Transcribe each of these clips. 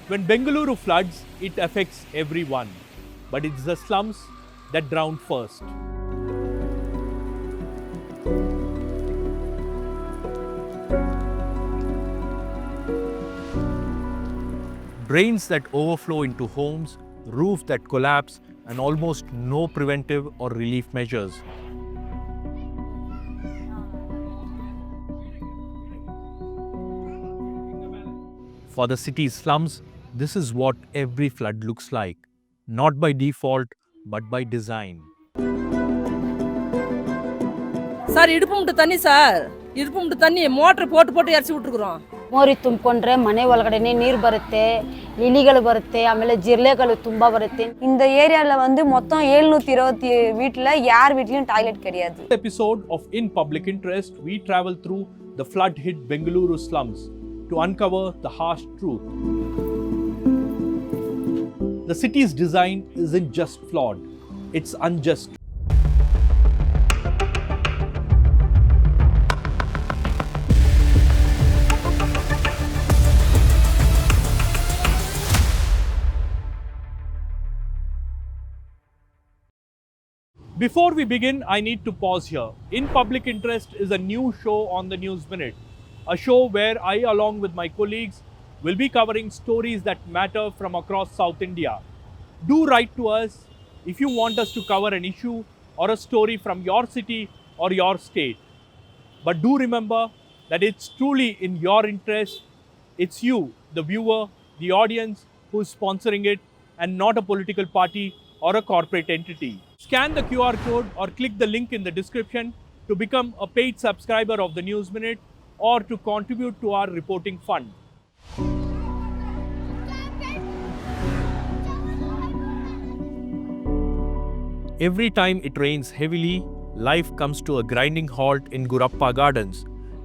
When Bengaluru floods, it affects everyone. But it's the slums that drown first. Drains that overflow into homes, roofs that collapse, and almost no preventive or relief measures. For the city's slums, this is what every flood looks like. Not by default, but by design. Sir இடுப்பு தண்ணி sir ಇಡುಪುಂಡು ತಣ್ಣಿ motor ಪೋಟು ಎರ್ಸಿ ಬಿಟ್ಟಿರುக்கிறோம். ಮೋರಿ ತುಂಬಿಕೊಂಡ್ರೆ ಮನೆ ಒಳಗಡೆನೆ ನೀರು ಬರುತ್ತೆ, ಇಲಿಗಳು ಬರುತ್ತೆ, ಆಮೇಲೆ ಜಿರ್ಲೆಗಳು ತುಂಬಾ ಬರುತ್ತೆ. இந்த ஏரியால வந்து மொத்தம் 720 வீட்ல யார் வீட்லயும் டாய்லெட் கிடையாது. Episode of In Public Interest, we travel through the flood hit Bengaluru slums to uncover the harsh truth. The city's design isn't just flawed, it's unjust. Before we begin, I need to pause here. In Public Interest is a new show on the News Minute, a show where I, along with my colleagues, will be covering stories that matter from across South India. Do write to us if you want us to cover an issue or a story from your city or your state. But do remember that it's truly in your interest. It's you, the viewer, the audience, who is sponsoring it, and not a political party or a corporate entity. Scan the QR code or click the link in the description to become a paid subscriber of the News Minute or to contribute to our reporting fund. Every time it rains heavily, life comes to a grinding halt in Gurappa Gardens,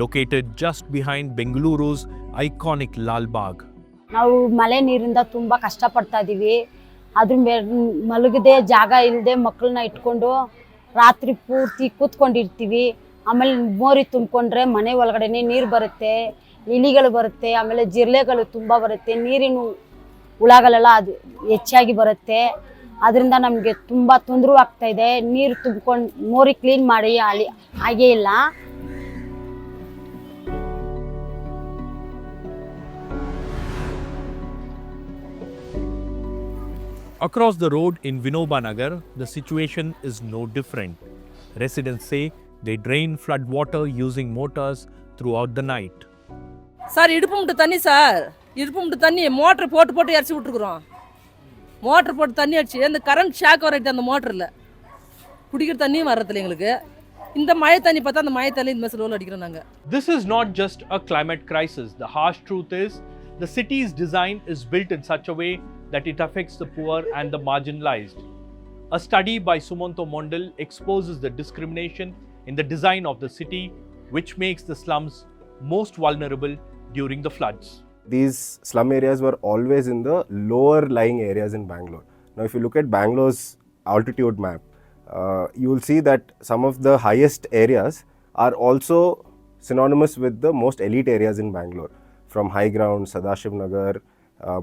located just behind Bengaluru's iconic Lal Bagh. ನಾವು ಮಳೆ ನೀರಿಂದ ತುಂಬಾ ಕಷ್ಟಪಡ್ತಾ ಇದೀವಿ. ಅದ್ರ ಮಲಗದೆ ಜಾಗ ಇಲ್ಲದೆ ಮಕ್ಕಳನ್ನ ಇಟ್ಕೊಂಡು ರಾತ್ರಿ ಪೂರ್ತಿ ಕೂತ್ಕೊಂಡಿರ್ತೀವಿ. ಆಮೇಲೆ ಮೋರಿ ತುಂಬಿಕೊಂಡ್ರೆ ಮನೆ ಒಳಗಡೆನೆ ನೀರು ಬರುತ್ತೆ, ಇಲಿಗಳು ಬರುತ್ತೆ, ಆಮೇಲೆ ಜಿರ್ಲೆಗಳು ತುಂಬ ಬರುತ್ತೆ, ನೀರಿನ ಹುಳಗಳೆಲ್ಲ ಅದು ಹೆಚ್ಚಾಗಿ ಬರುತ್ತೆ. ಅದರಿಂದ ನಮಗೆ ತುಂಬ ತೊಂದರೆ ಆಗ್ತಾ ಇದೆ. ನೀರು ತುಂಬಿಕೊಂಡು ಮೋರಿ ಕ್ಲೀನ್ ಮಾಡಿ ಹಾಗೇ ಇಲ್ಲ. Across the road in Vinoba Nagar, the situation is no different. Residents say they drain flood water using motors throughout the night. Sir இடுப்பு தண்ணி சார் இடுப்பு தண்ணி மோட்டர் போட்டு எரிச்சு விட்டுருக்குறோம். மோட்டர் போட்டு தண்ணி அடிச்சு அந்த கரண்ட் ஷாக் வரைக்கும் அந்த மோட்டரில் குடிக்கிற தண்ணியும் வர்றதில்ல எங்களுக்கு. இந்த மழை தண்ணி பார்த்தா அந்த மழை தண்ணி இந்த மாதிரி ரோல் அடிக்கிறோம் நாங்கள். This is not just a climate crisis. The harsh truth is the city's design is built in such a way that it affects the poor and the marginalized. A study by Sumanto Mondal exposes the discrimination in the design of the city, which makes the slums most vulnerable during the floods. These slum areas were always in the lower lying areas in Bangalore. Now, if you look at Bangalore's altitude map, you will see that some of the highest areas are also synonymous with the most elite areas in Bangalore, from high ground, Sadashiv Nagar,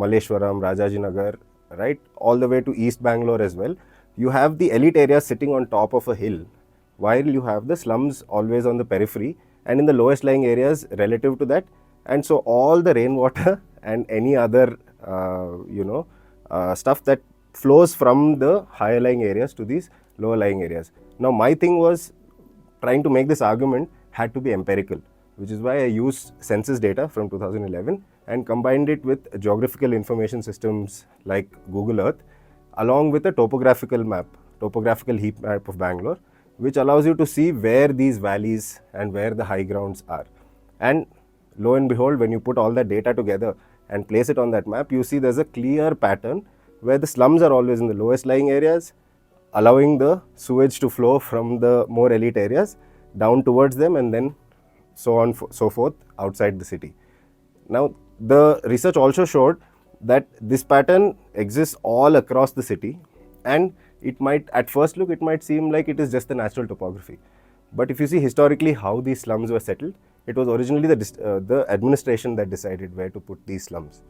Malleshwaram, Rajaji Nagar, right, all the way to East Bangalore as well. You have the elite areas sitting on top of a hill, while you have the slums always on the periphery and in the lowest lying areas relative to that. And so all the rainwater and any other stuff that flows from the higher lying areas to these lower lying areas. Now my thing was trying to make this argument had to be empirical, which is why I used census data from 2011 and combined it with geographical information systems like Google Earth, along with a topographical heat map of Bangalore, which allows you to see where these valleys and where the high grounds are. And lo and behold, when you put all that data together and place it on that map, you see there's a clear pattern where the slums are always in the lowest lying areas, allowing the sewage to flow from the more elite areas down towards them, and then so on so forth outside the city. Now, the research also showed that this pattern exists all across the city, and it might, at first look, it might seem like it is just the natural topography. But if you see historically how these slums were settled, it was originally the administration that decided where to put these slums.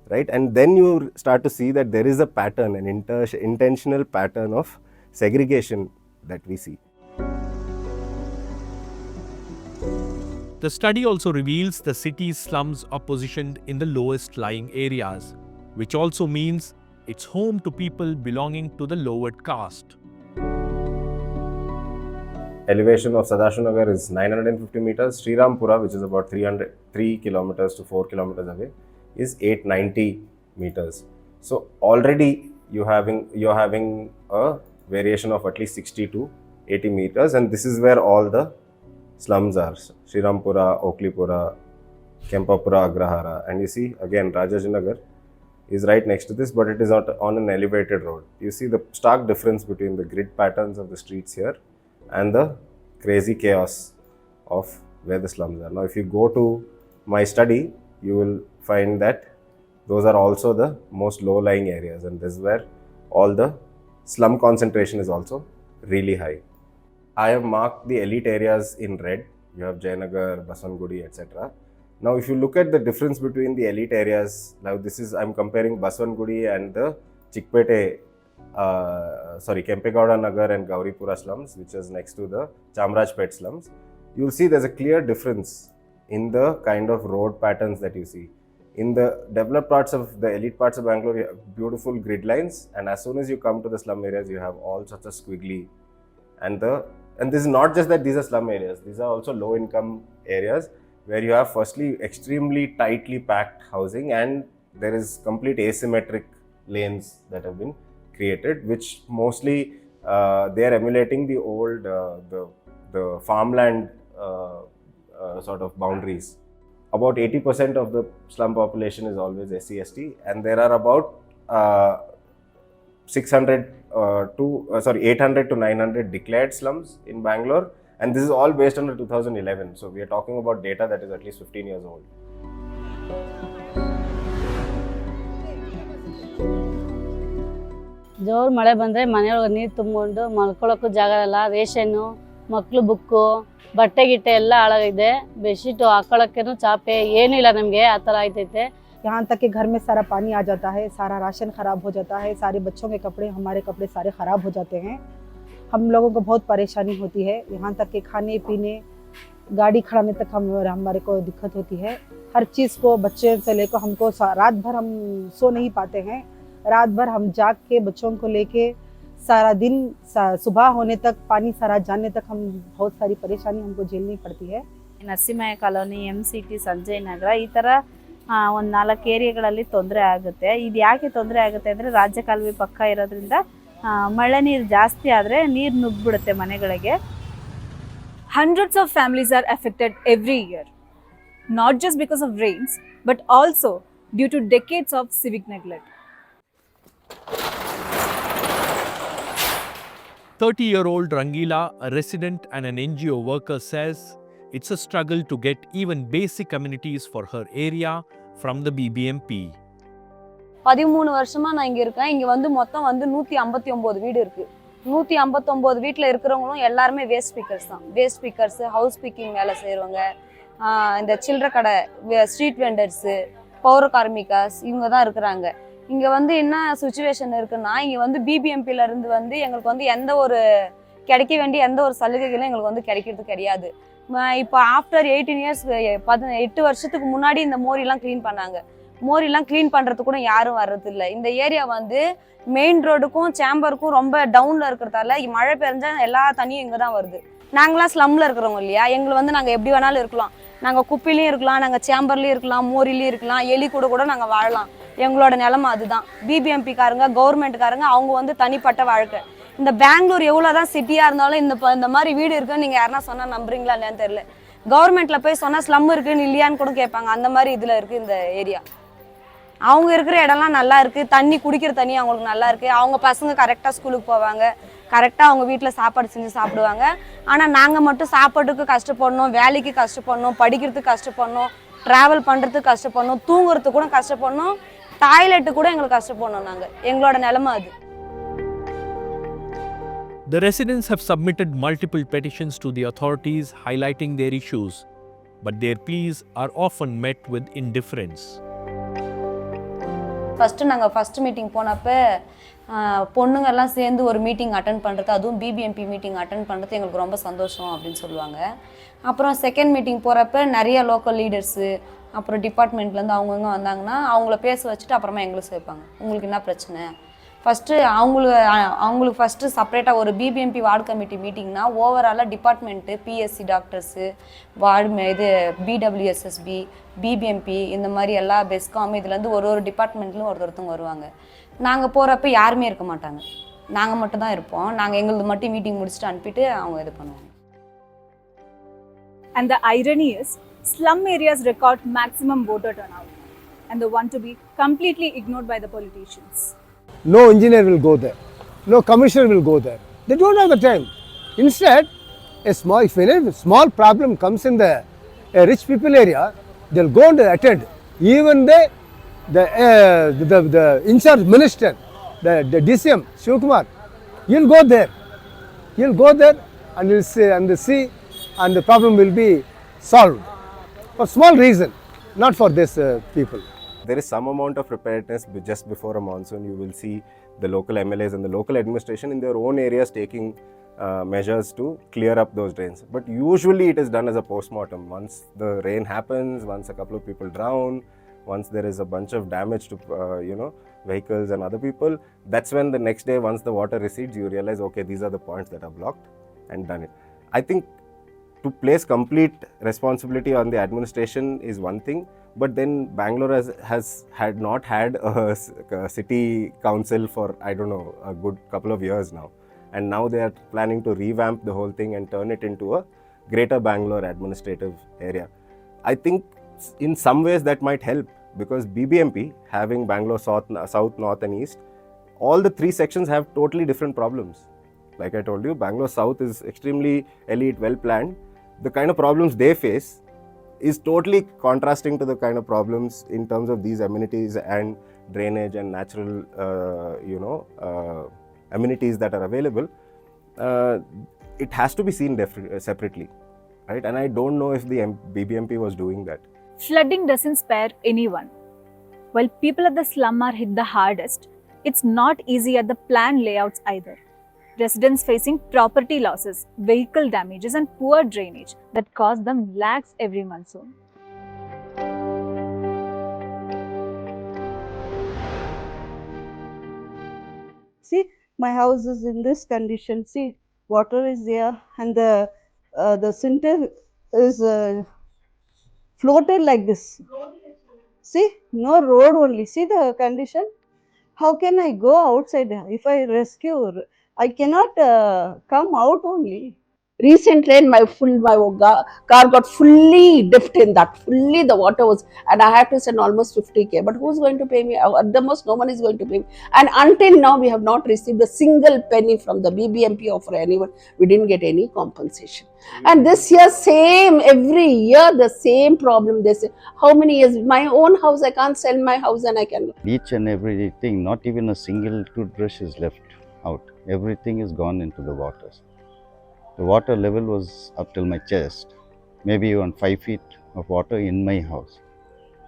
right? And then you start to see that there is a pattern, an intentional pattern of segregation that we see. The study also reveals the city's slums are positioned in the lowest lying areas, which also means it's home to people belonging to the lowered caste. Elevation of Sadashivanagar is 950 meters. Srirampura, which is about 3 kilometers to 4 kilometers away, is 890 meters. So already you're having a variation of at least 60 to 80 meters, and this is where all the slums are. Srirampura, Oakleypura, Kempapura, Agrahara, and you see again Rajajinagar is right next to this, but it is not on an elevated road. You see the stark difference between the grid patterns of the streets here and the crazy chaos of where the slums are. Now, if you go to my study, you will find that those are also the most low-lying areas, and this is where all the slum concentration is also really high. I have marked the elite areas in red. You have Jayanagar, Baswangudi, etc. Now, if you look at the difference between the elite areas, now I'm comparing Baswangudi and the Chikpete, Kempegowda Nagar and Gauripura slums, which is next to the Chamrajpet slums. You will see there's a clear difference in the kind of road patterns that you see. In the developed parts of the elite parts of Bangalore, you have beautiful grid lines, and as soon as you come to the slum areas, you have all sorts of squiggly. And this is not just that these are slum areas, these are also low income areas where you have firstly extremely tightly packed housing, and there is complete asymmetric lanes that have been created, which mostly they are emulating the old the farmland sort of boundaries. About 80% of the slum population is always SC/ST, and there are about 800 to 900 declared slums in Bangalore, and this is all based on the 2011. So we are talking about data that is at least 15 years old. ಜೋರು ಮಳೆ ಬಂದರೆ ಮನೆಯೊಳಗೆ ನೀರು ತುಂಬಿಕೊಂಡು ಮಲ್ಕೊಳ್ಳೋಕ್ಕೂ ಜಾಗ ಇಲ್ಲ, ration, ಮಕ್ಕಳು book, ಬಟ್ಟೆ ಗಿಟ್ಟೆ ಎಲ್ಲ ಹಾಳಾಗಿದೆ, ಬೆಡ್ಶೀಟು ಹಾಕೊಳ್ಳೋಕ್ಕೇನು ಚಾಪೆ ಏನೂ ಇಲ್ಲ ನಮಗೆ, ಆ ಥರ ಆಯ್ತೈತೆ. यहाँ तक कि घर में सारा पानी आ जाता है, सारा राशन ख़राब हो जाता है, सारे बच्चों के कपड़े, हमारे कपड़े सारे ख़राब हो जाते हैं। हम लोगों को बहुत परेशानी होती है, यहाँ तक कि खाने पीने, गाड़ी खड़ाने तक हमारे को दिक्कत होती है। हर चीज़ को बच्चे से लेकर हमको रात भर हम सो नहीं पाते हैं, रात भर हम जाग के बच्चों को लेके सारा दिन सुबह होने तक, पानी सारा जाने तक हम बहुत सारी परेशानी हमको झेलनी पड़ती है। ನರಸಿಂಹಯ್ಯ ಕಾಲೋನಿ, MCT, ಸಂಜಯ್ ನಗರ, ಈ ಥರ ಒಂದು 4 ಏರಿಯಾಗಳಲ್ಲಿ ತೊಂದರೆ ಆಗುತ್ತೆ. ಇದು ಯಾಕೆ ತೊಂದರೆ ಆಗುತ್ತೆ ಅಂದರೆ ರಾಜ್ಯ ಕಾಲುವೆ ಪಕ್ಕ ಇರೋದ್ರಿಂದ ಮಳೆ ನೀರು ಜಾಸ್ತಿ ಆದರೆ ನೀರು ನುಗ್ಗಿಬಿಡುತ್ತೆ ಮನೆಗಳಿಗೆ. Hundreds of families are affected every year, not just because of rains, but also due to decades of civic neglect. 30-year-old Rangila, a resident and an NGO worker, says it's a struggle to get even basic amenities for her area from the BBMP. 13 வருஷமா நான் இங்க இருக்கேன். இங்க வந்து மொத்தம் 159 வீடு இருக்கு. 159 வீட்டில் இருக்கிறவங்களும் எல்லாருமே வேஸ்ட் ஸ்பீக்கர்ஸ் தான். வேஸ்ட் ஸ்பீக்கர்ஸ், ஹவுஸ் பிக்கிங் வேலை செய்கிறவங்க, இந்த சில்லறை கடை, ஸ்ட்ரீட் வெண்டர்ஸு, பௌர கார்மிகாஸ், இவங்க தான் இருக்கிறாங்க. இங்கே வந்து என்ன சுச்சுவேஷன் இருக்குன்னா, இங்கே வந்து பிபிஎம்பியிலேருந்து வந்து எங்களுக்கு வந்து எந்த ஒரு கிடைக்க வேண்டிய எந்த ஒரு சலுகைகளும் எங்களுக்கு வந்து கிடைக்கிறது கிடையாது. இப்போ ஆஃப்டர் 18 இயர்ஸ், 8 வருஷத்துக்கு முன்னாடி இந்த மோரிலாம் க்ளீன் பண்ணாங்க. மோரிலாம் க்ளீன் பண்ணுறது கூட யாரும் வர்றதில்லை. இந்த ஏரியா வந்து மெயின் ரோடுக்கும் சேம்பருக்கும் ரொம்ப டவுனில் இருக்கிறதால மழை பெஞ்சால் எல்லா தண்ணியும் இங்கே தான் வருது. நாங்களாம் ஸ்லம்மில் இருக்கிறவங்க இல்லையா, எங்களை வந்து நாங்கள் எப்படி வேணாலும் இருக்கலாம். நாங்கள் குப்பையிலையும் இருக்கலாம், நாங்கள் சேம்பர்லேயும் இருக்கலாம், மோரிலையும் இருக்கலாம், எலி கூட நாங்கள் வாழலாம். எங்களோட நிலைமை அதுதான். பிபிஎம்பிக்காரங்க, கவர்மெண்ட்டுக்காரங்க, அவங்க வந்து தனிப்பட்ட வாழ்க்கை. இந்த பெங்களூர் எவ்வளோ தான் சிட்டியாக இருந்தாலும் இந்த மாதிரி வீடு இருக்குன்னு நீங்கள் யாருன்னா சொன்னால் நம்புறீங்களா இல்லையான்னு தெரியல. கவர்மெண்ட்டில் போய் சொன்னால் ஸ்லம் இருக்குன்னு இல்லையான்னு கூட கேட்பாங்க. அந்த மாதிரி இதில் இருக்குது இந்த ஏரியா. அவங்க இருக்கிற இடம்லாம் நல்லா இருக்குது, தண்ணி குடிக்கிற தண்ணி அவங்களுக்கு நல்லா இருக்குது, அவங்க பசங்க கரெக்டாக ஸ்கூலுக்கு போவாங்க, கரெக்டாக அவங்க வீட்டில் சாப்பாடு செஞ்சு சாப்பிடுவாங்க. ஆனால் நாங்கள் மட்டும் சாப்பாட்டுக்கு கஷ்டப்படணும், வேலைக்கு கஷ்டப்படணும், படிக்கிறதுக்கு கஷ்டப்படணும், ட்ராவல் பண்ணுறதுக்கு கஷ்டப்படணும், தூங்குறதுக்கு கூட கஷ்டப்படணும், டாய்லெட்டு கூட எங்களுக்கு கஷ்டப்படணும். நாங்கள் எங்களோட நிலைமை அது. The residents have submitted multiple petitions to the authorities highlighting their issues, but their pleas are often met with indifference. நாங்கள் ஃபஸ்ட்டு மீட்டிங் போனப்போ பொண்ணுங்கெல்லாம் சேர்ந்து ஒரு மீட்டிங் அட்டன் பண்ணுறது, அதுவும் பிபிஎம்பி மீட்டிங் அட்டன் பண்ணுறது எங்களுக்கு ரொம்ப சந்தோஷம் அப்படின்னு சொல்லுவாங்க. அப்புறம் செகண்ட் மீட்டிங் போகிறப்ப நிறைய லோக்கல் லீடர்ஸு அப்புறம் டிபார்ட்மெண்ட்லேருந்து அவங்கவுங்க வந்தாங்கன்னா அவங்கள பேச வச்சுட்டு அப்புறமா எங்களுக்கு சேர்ப்பாங்க. உங்களுக்கு என்ன பிரச்சனை, ஃபஸ்ட்டு அவங்களுக்கு ஃபஸ்ட்டு செப்பரேட்டாக ஒரு பிபிஎம்பி வார்டு கமிட்டி மீட்டிங்னா ஓவராலாக department, BSc doctors, ward BWSSB, BBMP, இந்த மாதிரி எல்லா பெஸ்காம் இதுலேருந்து ஒரு டிபார்ட்மெண்ட்லையும் ஒருத்தவங்க வருவாங்க. நாங்கள் போகிறப்ப யாருமே இருக்க மாட்டாங்க, நாங்கள் மட்டும் தான் இருப்போம். நாங்கள் எங்களுக்கு மட்டும் மீட்டிங் முடிச்சுட்டு அனுப்பிட்டு அவங்க இது பண்ணுவாங்க. And the irony is, slum areas record maximum voter turnout and they want to be completely ignored by the politicians. No engineer will go there, no commissioner will go there. They don't have the time. Instead, if a small problem comes in the rich people area, they'll go and attend. Even the in-charge minister, the DCM, Shivakumar, he'll go there. He'll go there and he'll see and the problem will be solved. For small reason, not for this people. There is some amount of preparedness just before a monsoon. You will see the local MLAs and the local administration in their own areas taking measures to clear up those drains. But usually it is done as a post-mortem. Once the rain happens, once a couple of people drown, once there is a bunch of damage to vehicles and other people, that's when the next day, once the water recedes, you realize, okay, these are the points that are blocked, and done it. I think to place complete responsibility on the administration is one thing, but then Bangalore had not had a city council for, I don't know, a good couple of years now. And now they are planning to revamp the whole thing and turn it into a greater Bangalore administrative area. I think in some ways that might help, because BBMP, having Bangalore South, North and East, all the three sections have totally different problems. Like I told you, Bangalore South is extremely elite, well planned. The kind of problems they face is totally contrasting to the kind of problems in terms of these amenities and drainage and natural amenities that are available. It has to be seen separately, right? And I don't know if the BBMP was doing that. Flooding doesn't spare anyone. While people at the slum are hit the hardest, it's not easy at the planned layouts either. Residents facing property losses, vehicle damages and poor drainage that cost them lakhs every monsoon. See, my house is in this condition. See, water is there and the center is floated like this. See, no road only. See the condition. How can I go outside? If I rescue, I cannot come out only. Recent rain, my car got fully dipped in that. Fully the water was, and I had to send almost 50k. But who's going to pay me? At the most, no one is going to pay me. And until now, we have not received a single penny from the BBMP or for anyone. We didn't get any compensation. And this year, same, every year, the same problem. They say, how many years? My own house, I can't sell my house and I can go. Each and everything, not even a single toothbrush is left out. Everything is gone into the waters. The water level was up till my chest, maybe even 5 feet of water in my house.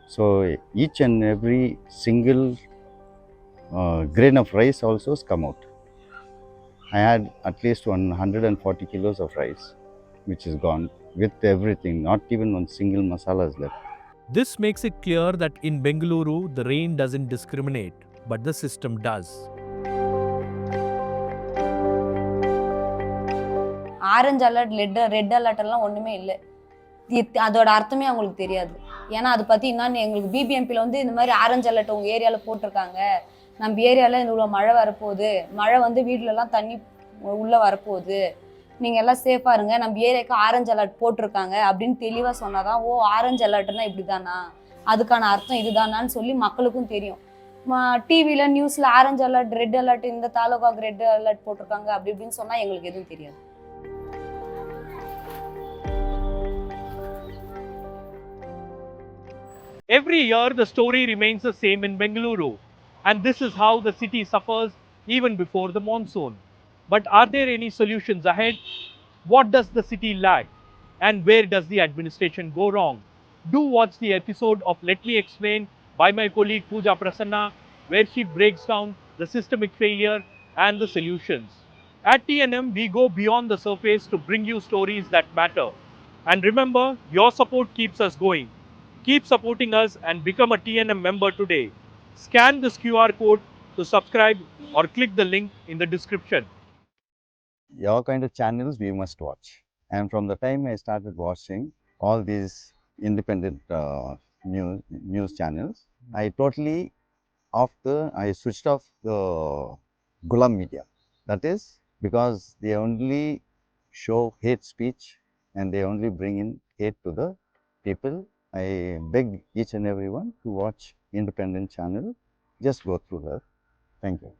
So each and every single grain of rice also has come out. I had at least 140 kilos of rice, which is gone with everything, not even one single masala is left. This makes it clear that in Bengaluru, the rain doesn't discriminate, but the system does. Orange alert, red alert எல்லாம் ஒன்றுமே இல்லை. அதோட அர்த்தமே அவங்களுக்கு தெரியாது. ஏன்னா அதை பற்றி இன்னும் எங்களுக்கு பிபிஎம்பியில் வந்து இந்த மாதிரி ஆரஞ்சு அலர்ட் உங்கள் ஏரியாவில் போட்டிருக்காங்க, நம்ம ஏரியாவில் இவ்வளோ மழை வரப்போகுது, மழை வந்து வீட்டிலலாம் தண்ணி உள்ளே வரப்போகுது, நீங்கள் எல்லாம் சேஃபாக இருங்க, நம்ம ஏரியாவுக்கு ஆரஞ்சு அலர்ட் போட்டிருக்காங்க அப்படின்னு தெளிவாக சொன்னால் தான், ஓ ஆரஞ்சு அலர்ட்னா இப்படி தானா, அதுக்கான அர்த்தம் இதுதானான்னு சொல்லி மக்களுக்கும் தெரியும். டிவியில் நியூஸில் ஆரஞ்சு அலர்ட், ரெட் அலர்ட், இந்த தாலுகாவுக்கு ரெட் அலர்ட் போட்டிருக்காங்க அப்படி இப்படின்னு சொன்னால் எங்களுக்கு எதுவும் தெரியாது. Every year, the story remains the same in Bengaluru, and this is how the city suffers even before the monsoon. But are there any solutions ahead? What does the city lack? And where does the administration go wrong? Do watch the episode of Let Me Explain by my colleague Pooja Prasanna where she breaks down the systemic failure and the solutions. At TNM, we go beyond the surface to bring you stories that matter. And remember, your support keeps us going. Keep supporting us and become a TNM member today. Scan this QR code to subscribe or click the link in the description. Your kind of channels we must watch. And from the time I started watching all these independent news channels, I totally I switched off the Gulam media. That is because they only show hate speech and they only bring in hate to the people. I beg each and everyone to watch independent channel. Just go through her. Thank you.